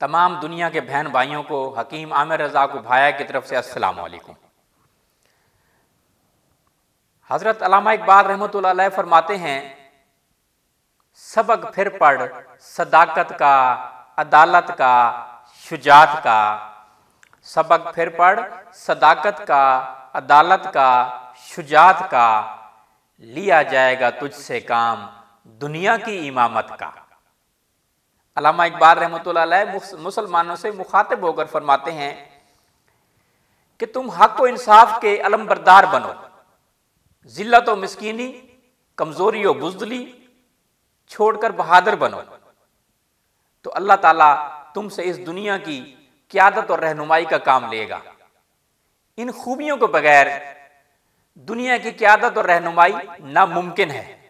तमाम दुनिया के बहन भाइयों को हकीम आमिर रज़ा को भाया की तरफ से अस्सलाम वालेकुम। हज़रत अल्लामा इकबाल रहमतुल्लाह अलैह फरमाते हैं, सबक फिर पढ़ सदाकत का, अदालत का, शुजात का। सबक फिर पढ़ सदाकत का, अदालत का, शुजात का, लिया जाएगा तुझसे काम दुनिया की इमामत का। अल्लामा इकबाल रहमतुल्लाह अलैह मुसलमानों से मुखातिब होकर फरमाते हैं कि तुम हक व इंसाफ के अलमबरदार बनो, जिल्लत व मिस्कीनी, कमजोरी व बुज़दिली छोड़कर बहादुर बनो, तो अल्लाह ताला तुमसे इस दुनिया की क़यादत और रहनुमाई का काम लेगा। इन खूबियों के बगैर दुनिया की क़यादत और रहनुमाई नामुमकिन है।